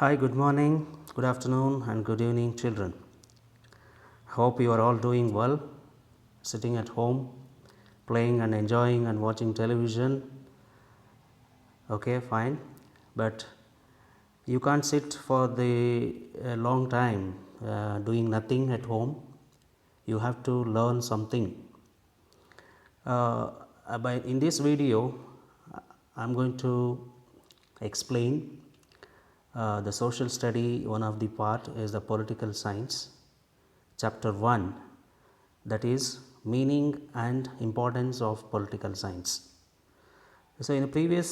Hi, good morning, good afternoon, and good evening, children. Hope you are all doing well, sitting at home, playing and enjoying and watching television. Okay, fine, but you can't sit for the long time doing nothing at home. You have to learn something. In this video, I'm going to explain the social study. One of the part is the political science, chapter 1, that is meaning and importance of political science. So, in a previous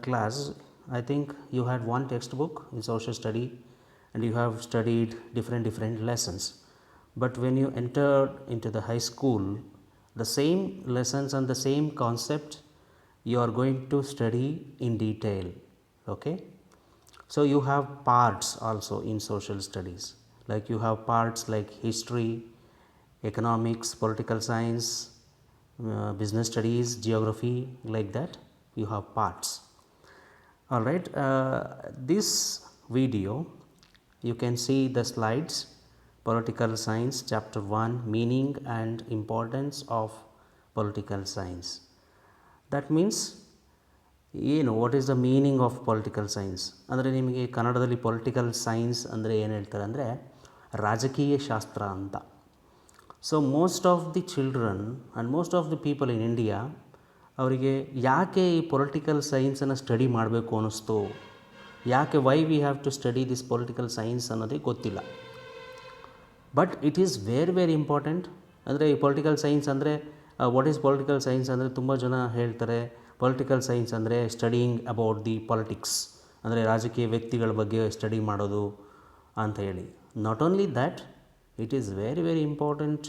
class, I think you had one textbook in social study and you have studied different lessons. But when you entered into the high school, the same lessons and the same concept you are going to study in detail. Okay. So, you have parts also in social studies, like you have parts like history, economics, political science, business studies, geography, like that you have parts. All right, this video you can see the slides. Political science, chapter 1, meaning and importance of political science. That means ಏನು what is the meaning of political science ಅಂದರೆ ನಿಮಗೆ ಕನ್ನಡದಲ್ಲಿ political science ಅಂದರೆ ಏನು ಹೇಳ್ತಾರೆ ಅಂದರೆ ರಾಜಕೀಯ ಶಾಸ್ತ್ರ ಅಂತ. So most of the children and most of the people in India ಅವರಿಗೆ ಯಾಕೆ ಈ ಪೊಲಿಟಿಕಲ್ ಸೈನ್ಸನ್ನು ಸ್ಟಡಿ ಮಾಡಬೇಕು ಅನ್ನಿಸ್ತು, ಯಾಕೆ why we have to study this political science ಅನ್ನೋದೇ ಗೊತ್ತಿಲ್ಲ. But it is very important. ಅಂದರೆ ಈ ಪೊಲಿಟಿಕಲ್ ಸೈನ್ಸ್ ಅಂದರೆ ವಾಟ್ ಈಸ್ ಪೊಲಿಟಿಕಲ್ ಸೈನ್ಸ್ ಅಂದರೆ ತುಂಬ ಜನ ಹೇಳ್ತಾರೆ ಪೊಲಿಟಿಕಲ್ ಸೈನ್ಸ್ ಅಂದರೆ ಸ್ಟಡಿಯಿಂಗ್ ಅಬೌಟ್ ದಿ ಪಾಲಿಟಿಕ್ಸ್, ಅಂದರೆ ರಾಜಕೀಯ ವ್ಯಕ್ತಿಗಳ ಬಗ್ಗೆ ಸ್ಟಡಿ ಮಾಡೋದು ಅಂತ ಹೇಳಿ. Not only that, it is very important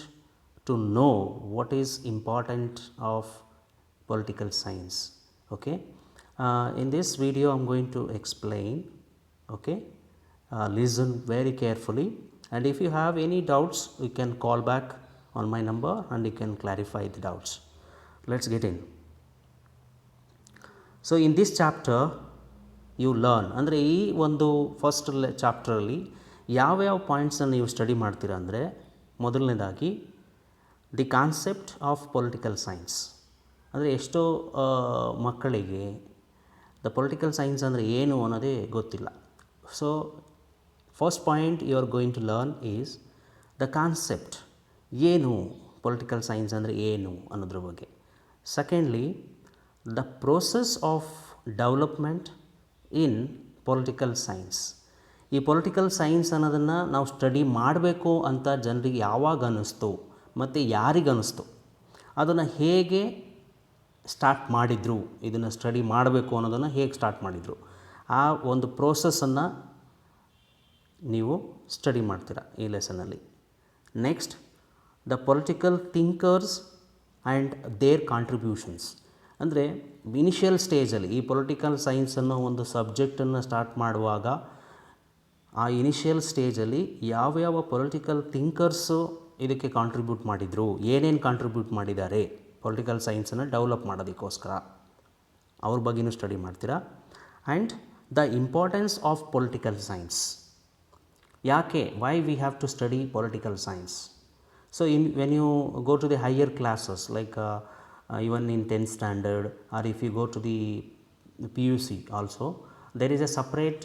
to know what is important of political science. Okay, in this video I am going to explain. Okay, listen very carefully, and if you have any doubts you can call back on my number and you can clarify the doubts. Let's get in. So in this chapter you learn, ಅಂದರೆ ಈ ಒಂದು first ಚಾಪ್ಟರಲ್ಲಿ ಯಾವ್ಯಾವ ಪಾಯಿಂಟ್ಸನ್ನು ನೀವು study ಮಾಡ್ತೀರಾ ಅಂದರೆ, ಮೊದಲನೇದಾಗಿ the concept of political science. ಅಂದರೆ ಎಷ್ಟೋ ಮಕ್ಕಳಿಗೆ ದ ಪೊಲಿಟಿಕಲ್ ಸೈನ್ಸ್ ಅಂದರೆ ಏನು ಅನ್ನೋದೇ ಗೊತ್ತಿಲ್ಲ. So first point you are going to learn is the concept, ಏನು ಪೊಲಿಟಿಕಲ್ ಸೈನ್ಸ್ ಅಂದರೆ ಏನು ಅನ್ನೋದ್ರ ಬಗ್ಗೆ. Secondly, the process of development in political science. ಈ ಪೊಲಿಟಿಕಲ್ ಸೈನ್ಸ್ ಅನ್ನೋದನ್ನು ನಾವು ಸ್ಟಡಿ ಮಾಡಬೇಕು ಅಂತ ಜನರಿಗೆ ಯಾವಾಗ ಅನ್ನಿಸ್ತು ಮತ್ತು ಯಾರಿಗನ್ನಿಸ್ತು, ಅದನ್ನು ಹೇಗೆ ಸ್ಟಾರ್ಟ್ ಮಾಡಿದರು, ಇದನ್ನು ಸ್ಟಡಿ ಮಾಡಬೇಕು ಅನ್ನೋದನ್ನು ಹೇಗೆ ಸ್ಟಾರ್ಟ್ ಮಾಡಿದರು, ಆ ಒಂದು ಪ್ರೋಸೆಸ್ಸನ್ನು ನೀವು ಸ್ಟಡಿ ಮಾಡ್ತೀರಾ ಈ ಲೆಸನಲ್ಲಿ. Next, the political thinkers and there contributions. ಅಂದರೆ ಇನಿಷಿಯಲ್ ಸ್ಟೇಜಲ್ಲಿ ಈ ಪೊಲಿಟಿಕಲ್ ಸೈನ್ಸ್ ಅನ್ನೋ ಒಂದು ಸಬ್ಜೆಕ್ಟನ್ನು ಸ್ಟಾರ್ಟ್ ಮಾಡುವಾಗ ಆ ಇನಿಷಿಯಲ್ ಸ್ಟೇಜಲ್ಲಿ ಯಾವ್ಯಾವ ಪೊಲಿಟಿಕಲ್ ಥಿಂಕರ್ಸು ಇದಕ್ಕೆ ಕಾಂಟ್ರಿಬ್ಯೂಟ್ ಮಾಡಿದರು, ಏನೇನು ಕಾಂಟ್ರಿಬ್ಯೂಟ್ ಮಾಡಿದ್ದಾರೆ ಪೊಲಿಟಿಕಲ್ ಸೈನ್ಸನ್ನು ಡೆವಲಪ್ ಮಾಡೋದಕ್ಕೋಸ್ಕರ, ಅವ್ರ ಬಗ್ಗೆನೂ ಸ್ಟಡಿ ಮಾಡ್ತೀರಾ. And the importance of political science. ಯಾಕೆ, why we have to study political science. So when you go to the higher classes like even in 10th standard, or if you go to the PUC also, there is a separate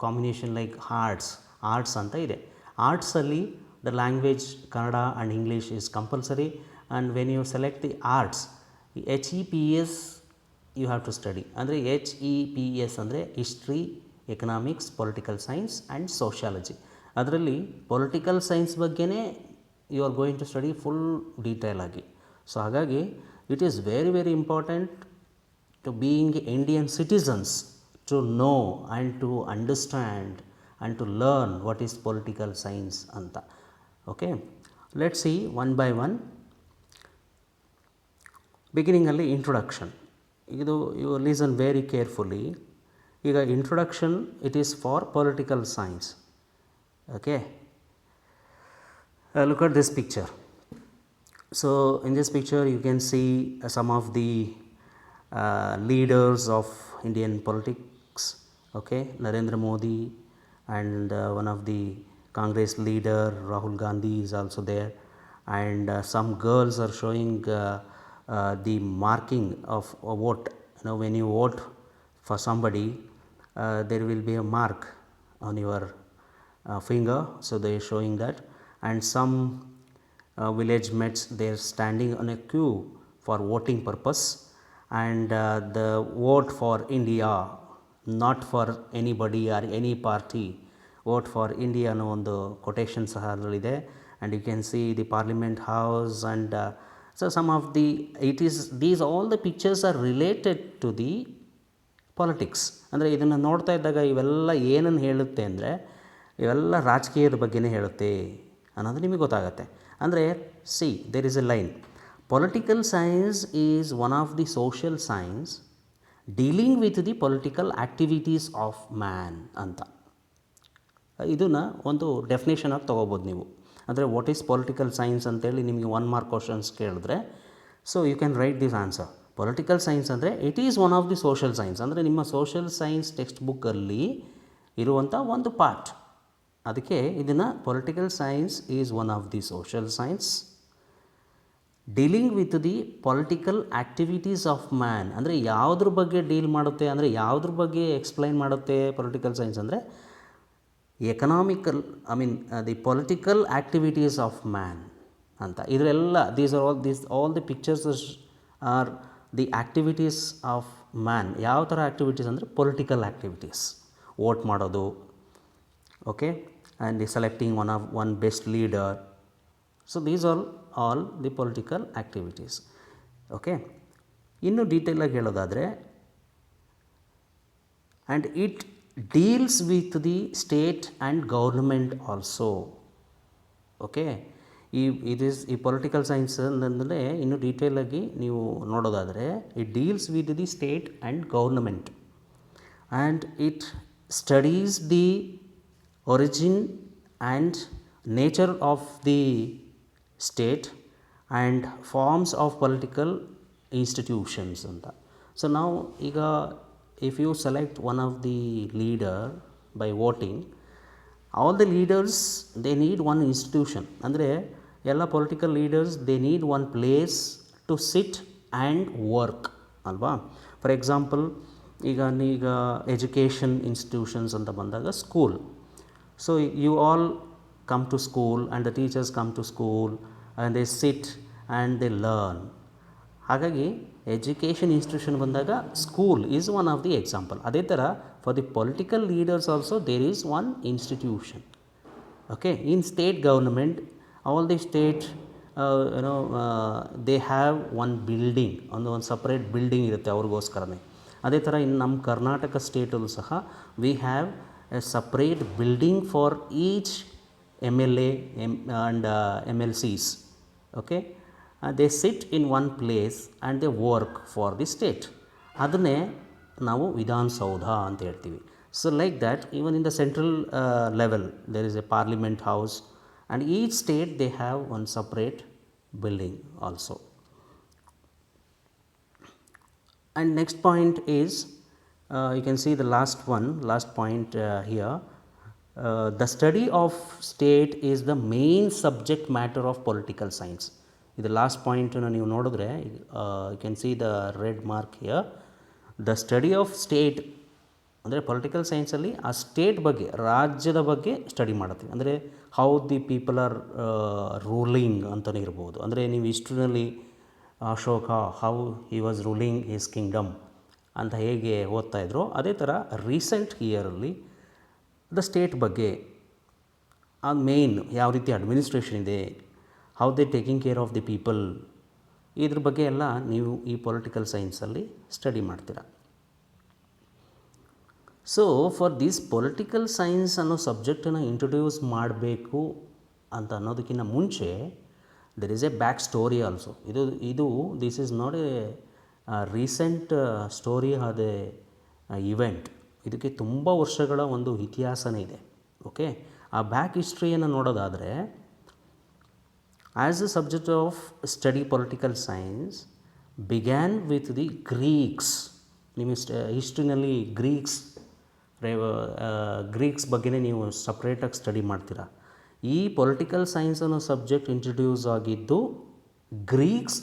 combination like arts anta ide. Arts alli the language Kannada and English is compulsory, and when you select the arts, HEPS you have to study. Andre HEPS andre history, economics, political science and sociology. ಅದರಲ್ಲಿ political science ಬಗ್ಗೆನೇ you are going to study full detail ಆಗಿ. So ಹಾಗಾಗಿ it is very important to being Indian citizens to know and to understand and to learn what is political science anta. Okay, let's see one by one. Beginning alli introduction, idu you listen very carefully. Iga introduction, it is for political science. Okay, look at this picture. So in this picture you can see some of the leaders of Indian politics. Okay, Narendra Modi, and one of the Congress leader Rahul Gandhi is also there, and some girls are showing the marking of a vote. When you vote for somebody, there will be a mark on your finger, so they are showing that. And some village mates, they are standing on a queue for voting purpose, and the vote for India, not for anybody or any party, vote for India ಅನ್ನೋ ಒಂದು quotation ಸಹ ಅದರಲ್ಲಿದೆ. and you can see the parliament house, and so some of the, it is, these all the pictures are related to the politics. ಅಂದರೆ ಇದನ್ನು ನೋಡ್ತಾ ಇದ್ದಾಗ ಇವೆಲ್ಲ ಏನನ್ನು ಹೇಳುತ್ತೆ ಅಂದರೆ, ಇವೆಲ್ಲ ರಾಜಕೀಯದ ಬಗ್ಗೆನೇ ಹೇಳುತ್ತೆ ಅನ್ನೋದು ನಿಮಗೆ ಗೊತ್ತಾಗುತ್ತೆ. ಅಂದರೆ see, there is a line, political science is one of the social science dealing with the political activities of man ಅಂತ. ಇದನ್ನು ಒಂದು ಡೆಫಿನೇಷನ್ ಆಗಿ ತೊಗೋಬೋದು ನೀವು. ಅಂದರೆ ವಾಟ್ ಈಸ್ ಪೊಲಿಟಿಕಲ್ ಸೈನ್ಸ್ ಅಂತೇಳಿ ನಿಮಗೆ 1 ಮಾರ್ಕ್ ಕ್ವಶನ್ಸ್ ಕೇಳಿದ್ರೆ, so you can write this answer. Political science ಅಂದರೆ it is one of the social science, ಅಂದರೆ ನಿಮ್ಮ ಸೋಷಿಯಲ್ ಸೈನ್ಸ್ ಟೆಕ್ಸ್ಟ್ ಬುಕ್ಕಲ್ಲಿ ಇರುವಂಥ ಒಂದು ಪಾರ್ಟ್. ಅದಕ್ಕೆ ಇದನ್ನು political science is one of the social science dealing with the political activities of man. ಅಂದರೆ ಯಾವುದ್ರ ಬಗ್ಗೆ ಡೀಲ್ ಮಾಡುತ್ತೆ, ಅಂದರೆ ಯಾವುದ್ರ ಬಗ್ಗೆ ಎಕ್ಸ್ಪ್ಲೈನ್ ಮಾಡುತ್ತೆ ಪೊಲಿಟಿಕಲ್ ಸೈನ್ಸ್ ಅಂದರೆ economical, the political activities of man ಅಂತ. ಇದರೆಲ್ಲ all the pictures are the activities of man. ಯಾವ ಥರ ಆ್ಯಕ್ಟಿವಿಟೀಸ್ ಅಂದರೆ ಪೊಲಿಟಿಕಲ್ ಆ್ಯಕ್ಟಿವಿಟೀಸ್, ವೋಟ್ ಮಾಡೋದು, okay, and the selecting one best leader. So these are all the political activities. Okay, ಇನ್ನೂ ಡೀಟೇಲಾಗಿ ಹೇಳೋದಾದರೆ, and it deals with the state and government also. Okay, ಈ political science ಅಂದರೆ ಇನ್ನೂ ಡೀಟೇಲಾಗಿ ನೀವು ನೋಡೋದಾದರೆ, it deals with the state and government, and it studies the origin and nature of the state and forms of political institutions ಅಂತ. So ನಾವು ಈಗ if you select one of the leader by voting, all the leaders, they need one institution. ಅಂದರೆ ಎಲ್ಲ political leaders, they need one place to sit and work ಅಲ್ವಾ. For example, ಈಗ education institutions ಅಂತ ಬಂದಾಗ school. So you all come to school and the teachers come to school and they sit and they learn. ಹಾಗಾಗಿ education institution ಬಂದಾಗ school is one of the example. ಅದೇ ಥರ for the political leaders also there is one institution. Okay, in state government, all the state they have one building, ಒಂದು separate building ಇರುತ್ತೆ ಅವ್ರಿಗೋಸ್ಕರನೇ. ಅದೇ ಥರ ಇನ್ನು ನಮ್ಮ ಕರ್ನಾಟಕ ಸ್ಟೇಟಲ್ಲೂ ಸಹ we have a separate building for each MLA and MLCs. Okay, they sit in one place and they work for the state. ಅದನ್ನೇ ನಾವು ವಿಧಾನಸೌಧ ಅಂತ ಹೇಳ್ತೀವಿ. So like that, even in the central level there is a parliament house, and each state they have one separate building also. And next point is, you can see the last point here. The study of state is the main subject matter of political science. ಇದು last ಪಾಯಿಂಟನ್ನು ನೀವು ನೋಡಿದ್ರೆ, you can see the red mark here. The study of state ಅಂದರೆ political ಸೈನ್ಸಲ್ಲಿ ಆ state ಬಗ್ಗೆ, ರಾಜ್ಯದ ಬಗ್ಗೆ ಸ್ಟಡಿ ಮಾಡುತ್ತೀವಿ. ಅಂದರೆ how the people are ruling ಅಂತಲೇ ಇರ್ಬೋದು. ಅಂದರೆ ನೀವು ಹಿಸ್ಟ್ರಿನಲ್ಲಿ Ashoka, how he was ruling his kingdom ಅಂತ ಹೇಗೆ ಓದ್ತಾಯಿದ್ರು, ಅದೇ ಥರ ರೀಸೆಂಟ್ ಇಯರಲ್ಲಿ ದ ಸ್ಟೇಟ್ ಬಗ್ಗೆ, ಅದು ಮೇಯ್ನ್ ಯಾವ ರೀತಿ ಅಡ್ಮಿನಿಸ್ಟ್ರೇಷನ್ ಇದೆ, how they taking care of the people, ಇದ್ರ ಬಗ್ಗೆ ಎಲ್ಲ ನೀವು ಈ ಪೊಲಿಟಿಕಲ್ ಸೈನ್ಸಲ್ಲಿ ಸ್ಟಡಿ ಮಾಡ್ತೀರ. So for this political science ಅನ್ನೋ ಸಬ್ಜೆಕ್ಟನ್ನು ಇಂಟ್ರೊಡ್ಯೂಸ್ ಮಾಡಬೇಕು ಅಂತ ಅನ್ನೋದಕ್ಕಿಂತ ಮುಂಚೆ there is a back story also. ಇದು this is not a recent story or a event. ಇದಕ್ಕೆ ತುಂಬ ವರ್ಷಗಳ ಒಂದು ಇತಿಹಾಸನೇ ಇದೆ. ಓಕೆ, ಆ ಬ್ಯಾಕ್ ಹಿಸ್ಟ್ರಿಯನ್ನು ನೋಡೋದಾದರೆ, as A subject of study political science began with the Greeks. ನಿಮ್ಮ ಹಿಸ್ಟ್ರಿನಲ್ಲಿ ಗ್ರೀಕ್ಸ್ ಗ್ರೀಕ್ಸ್ ಬಗ್ಗೆನೇ ನೀವು ಸಪ್ರೇಟಾಗಿ ಸ್ಟಡಿ ಮಾಡ್ತೀರಾ. ಈ ಪೊಲಿಟಿಕಲ್ ಸೈನ್ಸ್ ಅನ್ನೋ ಸಬ್ಜೆಕ್ಟ್ ಇಂಟ್ರಡ್ಯೂಸ್ ಆಗಿದ್ದು ಗ್ರೀಕ್ಸ್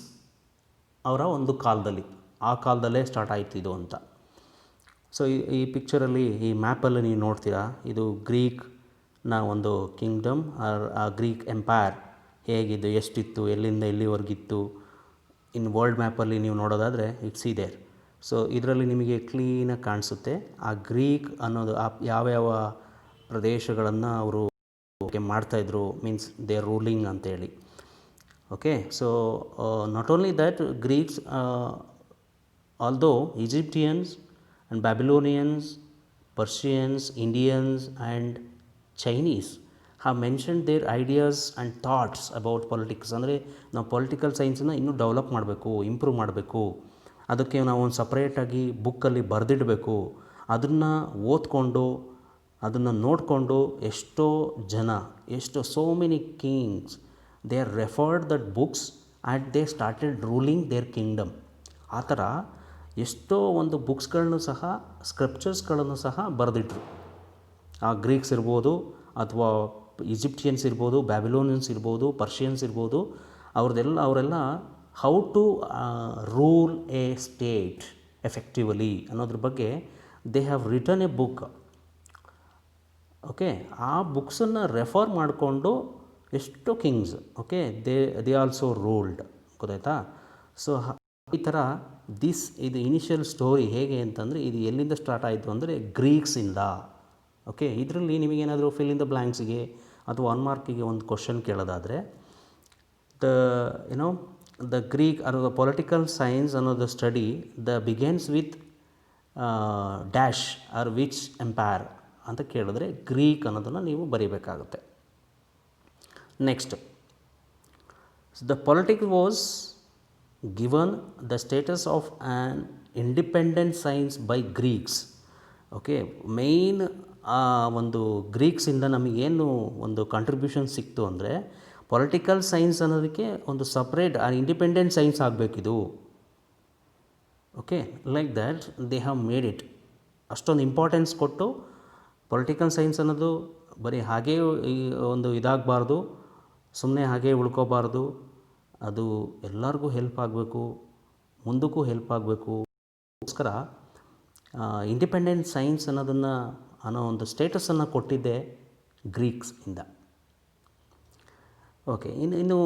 ಅವರ ಒಂದು ಕಾಲದಲ್ಲಿ, ಆ ಕಾಲದಲ್ಲೇ ಸ್ಟಾರ್ಟ್ ಆಯಿತು ಇದು ಅಂತ. ಸೊ ಈ ಪಿಕ್ಚರಲ್ಲಿ, ಈ ಮ್ಯಾಪಲ್ಲಿ ನೀವು ನೋಡ್ತೀರಾ, ಇದು ಗ್ರೀಕ್ನ ಒಂದು ಕಿಂಗ್ಡಮ್, ಆ ಗ್ರೀಕ್ ಎಂಪೈರ್ ಹೇಗಿದ್ದು, ಎಷ್ಟಿತ್ತು, ಎಲ್ಲಿಂದ ಎಲ್ಲಿವರೆಗಿತ್ತು. ಇನ್ನು ವರ್ಲ್ಡ್ ಮ್ಯಾಪಲ್ಲಿ ನೀವು ನೋಡೋದಾದರೆ ಇಟ್ಸ್ ದೇರ್. ಸೊ ಇದರಲ್ಲಿ ನಿಮಗೆ ಕ್ಲೀನಾಗಿ ಕಾಣಿಸುತ್ತೆ ಆ ಗ್ರೀಕ್ ಅನ್ನೋದು ಯಾವ್ಯಾವ ಪ್ರದೇಶಗಳನ್ನು ಅವರು ಮಾಡ್ತಾಯಿದ್ರು, ಮೀನ್ಸ್ ದೇ ಆರ್ ರೂಲಿಂಗ್ ಅಂತೇಳಿ. Okay, so not only that, Greeks although Egyptians and Babylonians, Persians, Indians and Chinese have mentioned their ideas and thoughts about politics. ಅಂದರೆ ನಾವು ಪೊಲಿಟಿಕಲ್ ಸೈನ್ಸನ್ನು ಇನ್ನೂ ಡೆವಲಪ್ ಮಾಡಬೇಕು, ಇಂಪ್ರೂವ್ ಮಾಡಬೇಕು, ಅದಕ್ಕೆ ನಾವು ಒಂದು ಸಪ್ರೇಟಾಗಿ ಬುಕ್ಕಲ್ಲಿ ಬರೆದಿಡಬೇಕು. ಅದನ್ನು ಓದ್ಕೊಂಡು, ಅದನ್ನು ನೋಡಿಕೊಂಡು ಎಷ್ಟೋ ಜನ, so many kings, they are referred that books and they started ruling their kingdom. ಆ ಥರ ಎಷ್ಟೋ ಒಂದು ಬುಕ್ಸ್ಗಳನ್ನು ಸಹ, ಸ್ಕ್ರಿಪ್ಚರ್ಸ್ಗಳನ್ನು ಸಹ ಬರೆದಿಟ್ರು. ಆ ಗ್ರೀಕ್ಸ್ ಇರ್ಬೋದು, ಅಥವಾ ಈಜಿಪ್ಟಿಯನ್ಸ್ ಇರ್ಬೋದು, ಬ್ಯಾಬಿಲೋನಿಯನ್ಸ್ ಇರ್ಬೋದು, ಪರ್ಷಿಯನ್ಸ್ ಇರ್ಬೋದು, ಅವರೆಲ್ಲ how to rule a state effectively ಅನ್ನೋದ್ರ ಬಗ್ಗೆ they have written a book. Okay, ಆ ಬುಕ್ಸನ್ನು ರೆಫರ್ ಮಾಡಿಕೊಂಡು ಎಷ್ಟೋ kings, okay, they also ruled. ಗೊತ್ತಾಯ್ತಾ? ಸೊ ಈ ಥರ ಇದು ಇನಿಷಿಯಲ್ ಸ್ಟೋರಿ ಹೇಗೆ ಅಂತಂದರೆ, ಇದು ಎಲ್ಲಿಂದ ಸ್ಟಾರ್ಟ್ ಆಯಿತು ಅಂದರೆ ಗ್ರೀಕ್ಸಿಂದ. ಓಕೆ, ಇದರಲ್ಲಿ ನಿಮಗೇನಾದರೂ ಫಿಲ್ ಇನ್ ದ ಬ್ಲ್ಯಾಂಕ್ಸಿಗೆ ಅಥವಾ 1 ಮಾರ್ಕಿಗೆ ಒಂದು ಕ್ವಶನ್ ಕೇಳೋದಾದರೆ, ದ ಗ್ರೀಕ್ ಅನ್ನೋದು ಪೊಲಿಟಿಕಲ್ ಸೈನ್ಸ್ ಅನ್ನೋದು study begins with dash or which empire ಅಂತ ಕೇಳಿದ್ರೆ ಗ್ರೀಕ್ ಅನ್ನೋದನ್ನು ನೀವು ಬರೀಬೇಕಾಗುತ್ತೆ. Next, the politics was given the status of an independent science by Greeks. Okay, main ಒಂದು ಗ್ರೀಕ್ಸಿಂದ ನಮಗೇನು ಒಂದು ಕಾಂಟ್ರಿಬ್ಯೂಷನ್ ಸಿಕ್ತು ಅಂದರೆ, ಪೊಲಿಟಿಕಲ್ ಸೈನ್ಸ್ ಅನ್ನೋದಕ್ಕೆ ಒಂದು ಸಪ್ರೇಟ್ ಇಂಡಿಪೆಂಡೆಂಟ್ ಸೈನ್ಸ್ ಆಗಬೇಕಿದು. Okay, like that they have made it. ಅಷ್ಟೊಂದು ಇಂಪಾರ್ಟೆನ್ಸ್ ಕೊಟ್ಟು ಪೊಲಿಟಿಕಲ್ ಸೈನ್ಸ್ ಅನ್ನೋದು ಬರೀ ಹಾಗೇ ಒಂದು ಇದಾಗಬಾರ್ದು, ಸುಮ್ಮನೆ ಹಾಗೇ ಉಳ್ಕೋಬಾರ್ದು, ಅದು ಎಲ್ಲರಿಗೂ ಹೆಲ್ಪ್ ಆಗಬೇಕು, ಮುಂದಕ್ಕೂ ಹೆಲ್ಪ್ ಆಗಬೇಕು. ಅದಕ್ಕೋಸ್ಕರ ಇಂಡಿಪೆಂಡೆಂಟ್ ಸೈನ್ಸ್ ಅನ್ನೋ ಒಂದು ಸ್ಟೇಟಸನ್ನು ಕೊಟ್ಟಿದ್ದೆ ಗ್ರೀಕ್ಸಿಂದ. ಓಕೆ, ಇನ್ನು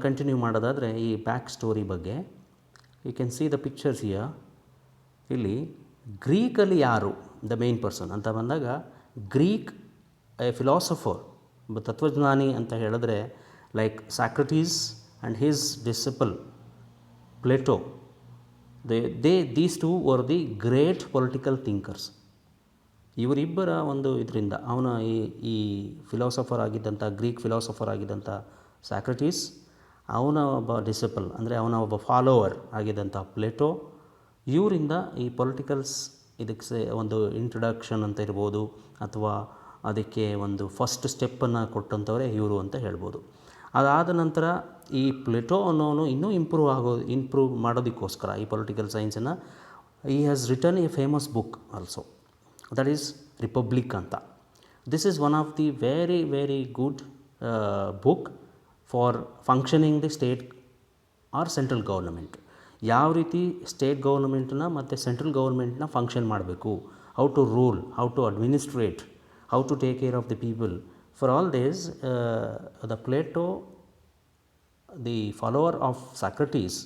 ಕಂಟಿನ್ಯೂ ಮಾಡೋದಾದರೆ ಈ ಬ್ಯಾಕ್ ಸ್ಟೋರಿ ಬಗ್ಗೆ, you can see the pictures here. ಇಲ್ಲಿ ಗ್ರೀಕಲ್ಲಿ ಯಾರು ದ ಮೇನ್ ಪರ್ಸನ್ ಅಂತ ಬಂದಾಗ, ಗ್ರೀಕ್ ಎ ಫಿಲಾಸಫರ್, ತತ್ವಜ್ಞಾನಿ ಅಂತ ಹೇಳಿದ್ರೆ like Socrates and his decibel Plato. These two var the great political thinkers. ಇವರಿಬ್ಬರ ಒಂದು ಇದರಿಂದ ಈ ಫಿಲಾಸಫರ್ ಆಗಿದ್ದಂಥ, ಗ್ರೀಕ್ ಫಿಲಾಸಫರ್ ಆಗಿದ್ದಂಥ ಸಾಕ್ರಟೀಸ್, ಅವನ ಒಬ್ಬ ಡಿಸಿಪಲ್ ಅಂದರೆ ಅವನ ಒಬ್ಬ ಫಾಲೋವರ್ ಆಗಿದ್ದಂಥ ಪ್ಲೇಟೋ, ಇವರಿಂದ ಈ ಪೊಲಿಟಿಕಲ್ಸ್ ಇದಕ್ಕೆ ಒಂದು ಇಂಟ್ರಡಕ್ಷನ್ ಅಂತ ಇರ್ಬೋದು, ಅಥವಾ ಅದಕ್ಕೆ ಒಂದು ಫಸ್ಟ್ ಸ್ಟೆಪ್ಪನ್ನು ಕೊಟ್ಟಂಥವರೇ ಇವರು ಅಂತ ಹೇಳ್ಬೋದು. ಅದಾದ ನಂತರ ಈ ಪ್ಲೇಟೋ ಅನ್ನೋನು ಇನ್ನೂ ಇಂಪ್ರೂವ್ ಮಾಡೋದಕ್ಕೋಸ್ಕರ ಈ ಪೊಲಿಟಿಕಲ್ ಸೈನ್ಸನ್ನು, ಈ has written a famous book also, that is Republic ಅಂತ. This is one of the very very good book for functioning the state or central government. ಯಾವ ರೀತಿ ಸ್ಟೇಟ್ ಗೌರ್ಮೆಂಟನ್ನ ಮತ್ತು ಸೆಂಟ್ರಲ್ ಗೌರ್ಮೆಂಟ್ನ ಫಂಕ್ಷನ್ ಮಾಡಬೇಕು, how to rule, how to administrate, how to take care of the people. For all this the Plato, the follower of Socrates,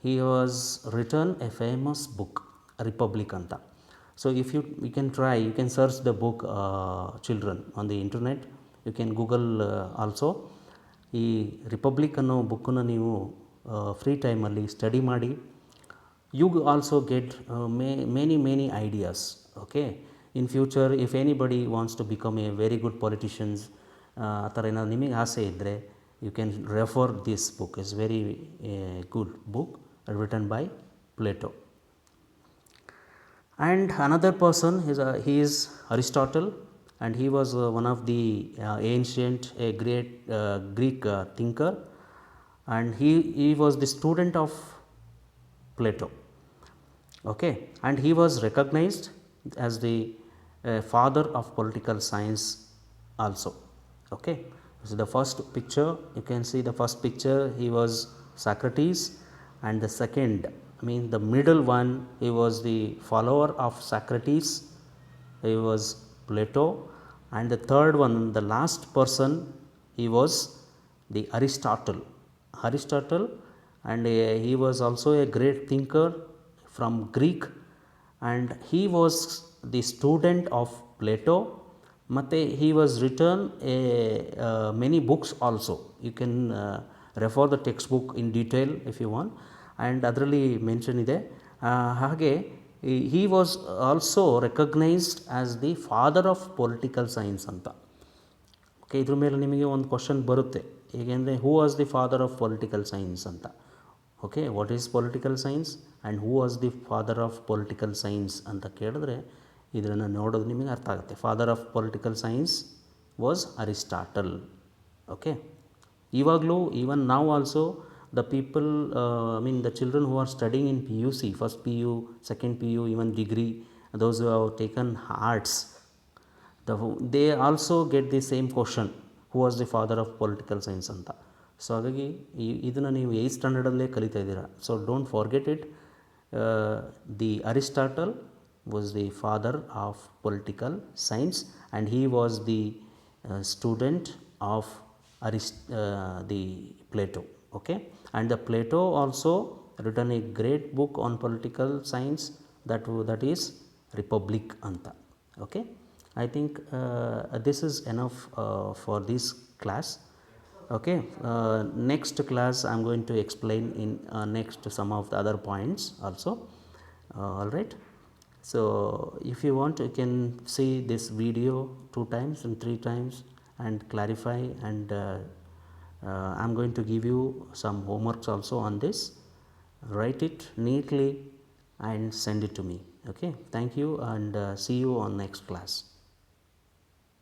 he was written a famous book, Republic ಅಂತ. So if you can try, you can search the book, children, on the internet. You can Google also. ಈ Republic ಅನ್ನೋ ಬುಕ್ಕನ್ನು ನೀವು free ಟೈಮಲ್ಲಿ study ಮಾಡಿ, you also get many ideas. Okay, in future if anybody wants to become a very good politicians, ಆ ಥರ ಏನಾದ್ರು ನಿಮಗೆ ಆಸೆ ಇದ್ದರೆ, you can refer this book. It's very good book written by Plato. And another person he is Aristotle, and he was one of the ancient, a great Greek thinker, and he was the student of Plato. Okay, and he was recognized as the a father of political science also. Okay, so the first picture, you can see the first picture, he was Socrates, and the second, I mean the middle one, he was the follower of Socrates, he was Plato, and the third one, the last person, he was the Aristotle, and he was also a great thinker from Greek, and he was the student of Plato. Matte he was written many books also. You can refer the textbook in detail if you want, and ಅದರಲ್ಲಿ mention ಇದೆ. ಹಾಗೆ he was also recognized as the father of political science ಅಂತ. Okay, ಇದ್ರ ಮೇಲೆ ನಿಮಗೆ ಒಂದು question ಬರುತ್ತೆ, ಹೇಗೆಂದರೆ who was the father of political science ಅಂತ. Okay, what is political science and who was the father of political science ಅಂತ ಕೇಳಿದ್ರೆ ಇದನ್ನು ನೋಡೋದು ನಿಮಗೆ ಅರ್ಥ ಆಗುತ್ತೆ. Father of political science was Aristotle. Okay, ಇವಾಗಲೂ ಈವನ್ ನಾವು also the people, I mean the children who are studying in PUC, first PU, second PU, even degree, those who have taken arts, they also get the same question, who was the father of political science ಅಂತ. So ಹಾಗಾಗಿ ಇದನ್ನು ನೀವು 8th ಸ್ಟ್ಯಾಂಡರ್ಡಲ್ಲೇ ಕಲಿತಾ ಇದ್ದೀರಾ. So don't forget it. The Aristotle was the father of political science, and he was the student of the Plato. Okay, and the Plato also written a great book on political science, that is Republic anta. Okay, I think this is enough for this class. Okay, next class I am going to explain in next some of the other points also. All right, so if you want, you can see this video 2 times and 3 times and clarify, and I am going to give you some homeworks also on this. Write it neatly and send it to me. Okay, thank you, and see you on next class.